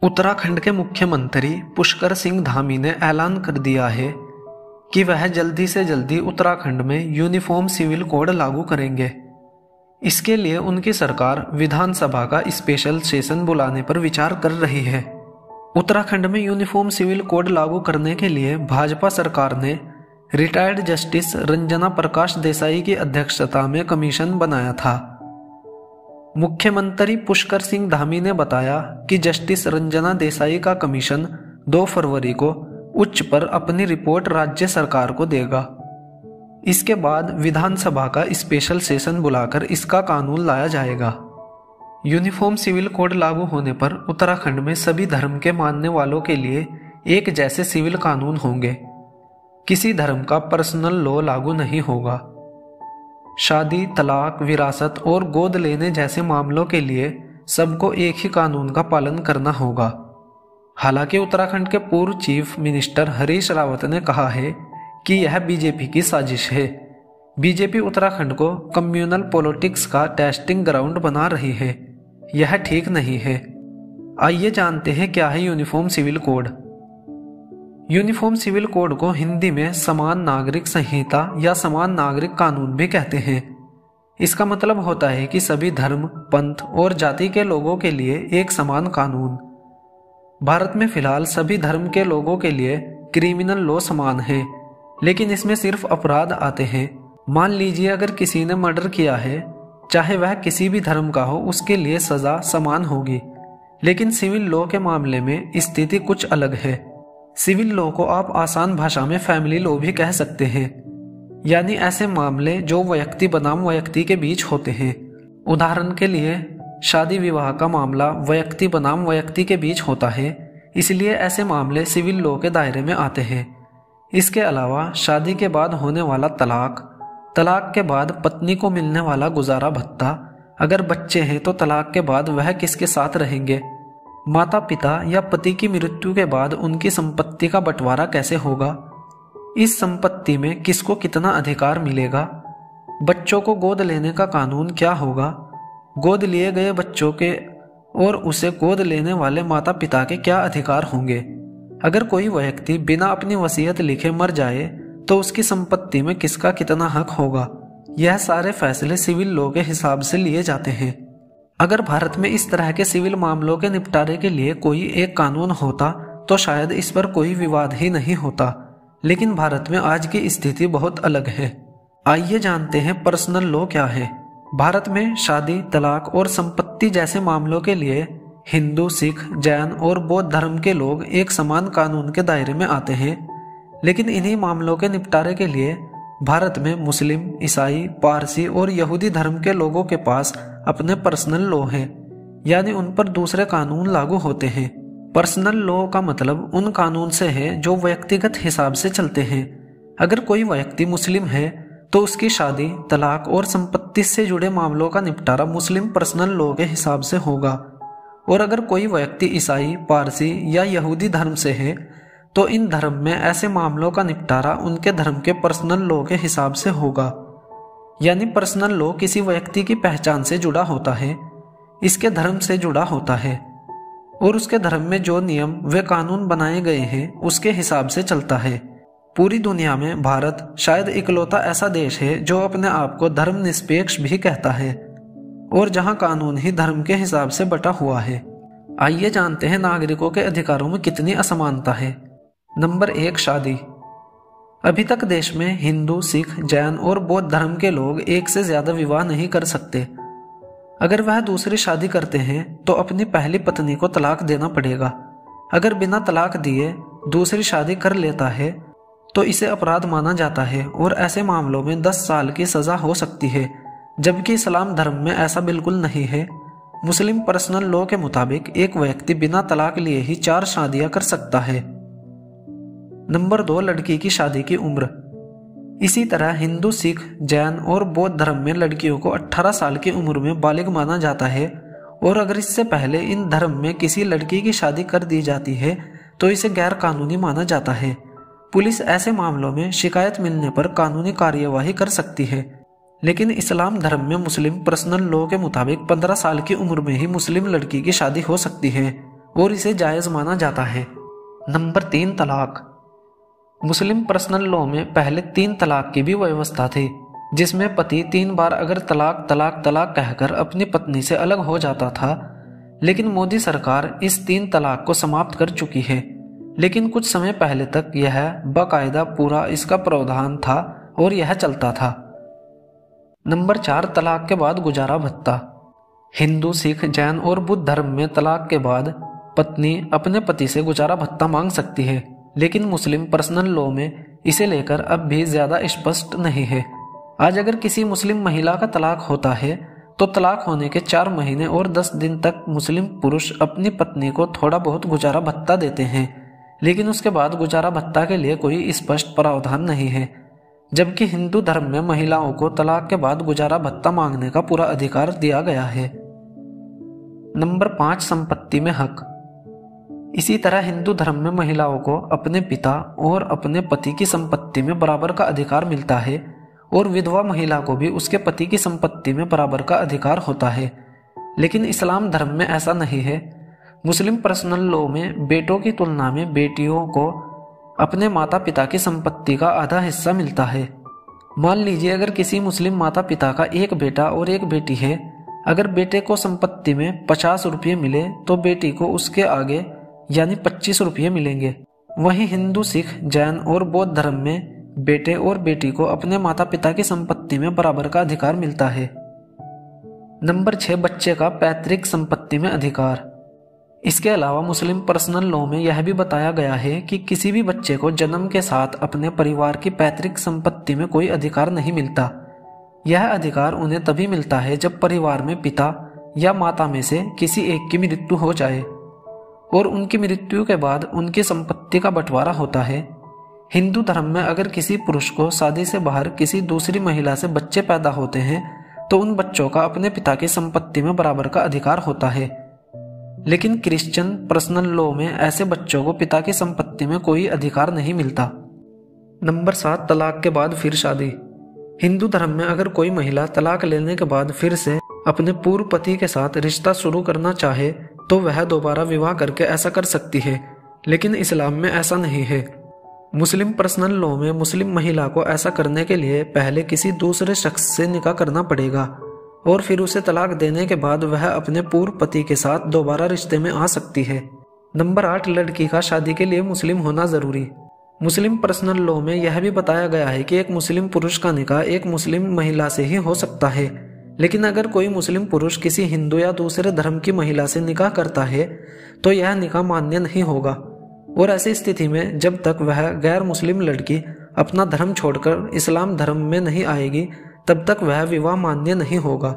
उत्तराखंड के मुख्यमंत्री पुष्कर सिंह धामी ने ऐलान कर दिया है कि वह जल्दी से जल्दी उत्तराखंड में यूनिफॉर्म सिविल कोड लागू करेंगे। इसके लिए उनकी सरकार विधानसभा का स्पेशल सेशन बुलाने पर विचार कर रही है। उत्तराखंड में यूनिफॉर्म सिविल कोड लागू करने के लिए भाजपा सरकार ने रिटायर्ड जस्टिस रंजना प्रकाश देसाई की अध्यक्षता में कमीशन बनाया था। मुख्यमंत्री पुष्कर सिंह धामी ने बताया कि जस्टिस रंजना देसाई का कमीशन 2 फरवरी को उच्च पर अपनी रिपोर्ट राज्य सरकार को देगा। इसके बाद विधानसभा का स्पेशल सेशन बुलाकर इसका कानून लाया जाएगा। यूनिफॉर्म सिविल कोड लागू होने पर उत्तराखंड में सभी धर्म के मानने वालों के लिए एक जैसे सिविल कानून होंगे। किसी धर्म का पर्सनल लॉ लागू नहीं होगा। शादी, तलाक, विरासत और गोद लेने जैसे मामलों के लिए सबको एक ही कानून का पालन करना होगा। हालांकि उत्तराखंड के पूर्व चीफ मिनिस्टर हरीश रावत ने कहा है कि यह बीजेपी की साजिश है। बीजेपी उत्तराखंड को कम्युनल पॉलिटिक्स का टेस्टिंग ग्राउंड बना रही है। यह ठीक नहीं है। आइए जानते हैं क्या है uniform civil code. Uniform civil code को हिंदी में समान नागरिक संहिता या समान नागरिक कानून भी कहते हैं। इसका मतलब होता है कि सभी धर्म, पंथ और जाति के लोगों के लिए एक समान कानून। भारत में फिलहाल सभी धर्म के लोगों के लिए क्रिमिनल लॉ समान है, लेकिन इसमें सिर्फ अपराध आते हैं। मान लीजिए अगर किसी ने मर्डर किया है, चाहे वह किसी भी धर्म का हो, उसके लिए सजा समान होगी। लेकिन सिविल लॉ के मामले में स्थिति कुछ अलग है। सिविल लॉ को आप आसान भाषा में फैमिली लॉ भी कह सकते हैं, यानी ऐसे मामले जो व्यक्ति बनाम व्यक्ति के बीच होते हैं। उदाहरण के लिए शादी विवाह का मामला व्यक्ति बनाम व्यक्ति के बीच होता है, इसलिए ऐसे मामले सिविल लॉ के दायरे में आते हैं। इसके अलावा शादी के बाद होने वाला तलाक, तलाक के बाद पत्नी को मिलने वाला गुजारा भत्ता, अगर बच्चे हैं तो तलाक के बाद वह किसके साथ रहेंगे, माता पिता या पति की मृत्यु के बाद उनकी संपत्ति का बंटवारा कैसे होगा, इस संपत्ति में किसको कितना अधिकार मिलेगा, बच्चों को गोद लेने का कानून क्या होगा, गोद लिए गए बच्चों के और उसे गोद लेने वाले माता पिता के क्या अधिकार होंगे। अगर कोई व्यक्ति बिना अपनी वसीयत लिखे मर जाए तो उसकी संपत्ति में किसका कितना हक होगा। यह सारे फैसले सिविल लॉ के हिसाब से लिए जाते हैं। अगर भारत में इस तरह के सिविल मामलों के निपटारे के लिए कोई एक कानून होता तो शायद इस पर कोई विवाद ही नहीं होता, लेकिन भारत में आज की स्थिति बहुत अलग है। आइए जानते हैं पर्सनल लॉ क्या है। भारत में शादी, तलाक और संपत्ति जैसे मामलों के लिए हिंदू, सिख, जैन और बौद्ध धर्म के लोग एक समान कानून के दायरे में आते हैं। लेकिन इन्हीं मामलों के निपटारे के लिए भारत में मुस्लिम, ईसाई, पारसी और यहूदी धर्म के लोगों के पास अपने पर्सनल लॉ हैं, यानी उन पर दूसरे कानून लागू होते हैं। पर्सनल लॉ का मतलब उन कानून से है जो व्यक्तिगत हिसाब से चलते हैं। अगर कोई व्यक्ति मुस्लिम है तो उसकी शादी, तलाक और संपत्ति से जुड़े मामलों का निपटारा मुस्लिम पर्सनल लॉ के हिसाब से होगा। और अगर कोई व्यक्ति ईसाई, पारसी या यहूदी धर्म से है तो इन धर्म में ऐसे मामलों का निपटारा उनके धर्म के पर्सनल लॉ के हिसाब से होगा। यानी पर्सनल लॉ किसी व्यक्ति की पहचान से जुड़ा होता है, इसके धर्म से जुड़ा होता है और उसके धर्म में जो नियम व कानून बनाए गए हैं उसके हिसाब से चलता है। पूरी दुनिया में भारत शायद इकलौता ऐसा देश है जो अपने आप को धर्म निरपेक्ष भी कहता है और जहां कानून ही धर्म के हिसाब से बटा हुआ है। आइए जानते हैं नागरिकों के अधिकारों में कितनी असमानता है। नंबर 1, शादी। अभी तक देश में हिंदू, सिख, जैन और बौद्ध धर्म के लोग एक से ज्यादा विवाह नहीं कर सकते। अगर वह दूसरी शादी करते हैं तो अपनी पहली पत्नी को तलाक देना पड़ेगा। अगर बिना तलाक दिए दूसरी शादी कर लेता है तो इसे अपराध माना जाता है और ऐसे मामलों में 10 साल की सजा हो सकती है, जबकि इस्लाम धर्म में ऐसा बिल्कुल नहीं है। मुस्लिम पर्सनल लॉ के मुताबिक एक व्यक्ति बिना तलाक लिए ही 4 शादियां कर सकता है। नंबर 2, लड़की की शादी की उम्र। इसी तरह हिंदू, सिख, जैन और बौद्ध धर्म में लड़कियों को 18 साल की उम्र में बालिग माना जाता है और अगर इससे पहले इन धर्म में किसी लड़की की शादी कर दी जाती है तो इसे गैर कानूनी माना जाता है। पुलिस ऐसे मामलों में शिकायत मिलने पर कानूनी कार्यवाही कर सकती है, लेकिन इस्लाम धर्म में मुस्लिम पर्सनल लॉ के मुताबिक 15 साल की उम्र में ही मुस्लिम लड़की की शादी हो सकती है और इसे जायज़ माना जाता है। नंबर 3, तलाक। मुस्लिम पर्सनल लॉ में पहले 3 तलाक की भी व्यवस्था थी, जिसमें पति 3 बार अगर तलाक तलाक तलाक कहकर अपनी पत्नी से अलग हो जाता था। लेकिन मोदी सरकार इस 3 तलाक को समाप्त कर चुकी है। लेकिन कुछ समय पहले तक यह बाकायदा पूरा इसका प्रावधान था और यह चलता था। नंबर 4, तलाक के बाद गुजारा भत्ता। हिंदू, सिख, जैन और बुद्ध धर्म में तलाक के बाद पत्नी अपने पति से गुजारा भत्ता मांग सकती है, लेकिन मुस्लिम पर्सनल लॉ में इसे लेकर अब भी ज्यादा स्पष्ट नहीं है। आज अगर किसी मुस्लिम महिला का तलाक होता है तो तलाक होने के 4 महीने और 10 दिन तक मुस्लिम पुरुष अपनी पत्नी को थोड़ा बहुत गुजारा भत्ता देते हैं, लेकिन उसके बाद गुजारा भत्ता के लिए कोई स्पष्ट प्रावधान नहीं है। जबकि हिंदू धर्म में महिलाओं को तलाक के बाद गुजारा भत्ता मांगने का पूरा अधिकार दिया गया है। नंबर 5, संपत्ति में हक। इसी तरह हिंदू धर्म में महिलाओं को अपने पिता और अपने पति की संपत्ति में बराबर का अधिकार मिलता है और विधवा महिला को भी उसके पति की संपत्ति में बराबर का अधिकार होता है। लेकिन इस्लाम धर्म में ऐसा नहीं है। मुस्लिम पर्सनल लॉ में बेटों की तुलना में बेटियों को अपने माता पिता की संपत्ति का आधा हिस्सा मिलता है। मान लीजिए अगर किसी मुस्लिम माता पिता का एक बेटा और एक बेटी है, अगर बेटे को संपत्ति में 50 रुपये मिले तो बेटी को उसके आगे यानी 25 रुपये मिलेंगे। वहीं हिंदू, सिख, जैन और बौद्ध धर्म में बेटे और बेटी को अपने माता पिता की संपत्ति में बराबर का अधिकार मिलता है। नंबर 6, बच्चे का पैतृक संपत्ति में अधिकार। इसके अलावा मुस्लिम पर्सनल लॉ में यह भी बताया गया है कि किसी भी बच्चे को जन्म के साथ अपने परिवार की पैतृक संपत्ति में कोई अधिकार नहीं मिलता। यह अधिकार उन्हें तभी मिलता है जब परिवार में पिता या माता में से किसी एक की मृत्यु हो जाए और उनकी मृत्यु के बाद उनकी संपत्ति का बंटवारा होता है। हिंदू धर्म में अगर किसी पुरुष को शादी से बाहर किसी दूसरी महिला से बच्चे पैदा होते हैं तो उन बच्चों का अपने पिता की संपत्ति में बराबर का अधिकार होता है। लेकिन क्रिश्चियन पर्सनल लॉ में ऐसे बच्चों को पिता की संपत्ति में कोई अधिकार नहीं मिलता। नंबर 7, तलाक के बाद फिर शादी। हिंदू धर्म में अगर कोई महिला तलाक लेने के बाद फिर से अपने पूर्व पति के साथ रिश्ता शुरू करना चाहे तो वह दोबारा विवाह करके ऐसा कर सकती है, लेकिन इस्लाम में ऐसा नहीं है। मुस्लिम पर्सनल लॉ में मुस्लिम महिला को ऐसा करने के लिए पहले किसी दूसरे शख्स से निकाह करना पड़ेगा और फिर उसे तलाक देने के बाद वह अपने पूर्व पति के साथ दोबारा रिश्ते में आ सकती है। नंबर 8, लड़की का शादी के लिए मुस्लिम होना जरूरी। मुस्लिम पर्सनल लॉ में यह भी बताया गया है कि एक मुस्लिम पुरुष का निकाह एक मुस्लिम महिला से ही हो सकता है, लेकिन अगर कोई मुस्लिम पुरुष किसी हिंदू या दूसरे धर्म की महिला से निकाह करता है तो यह निकाह मान्य नहीं होगा और ऐसी स्थिति में जब तक वह गैर मुस्लिम लड़की अपना धर्म छोड़कर इस्लाम धर्म में नहीं आएगी तब तक वह विवाह मान्य नहीं होगा।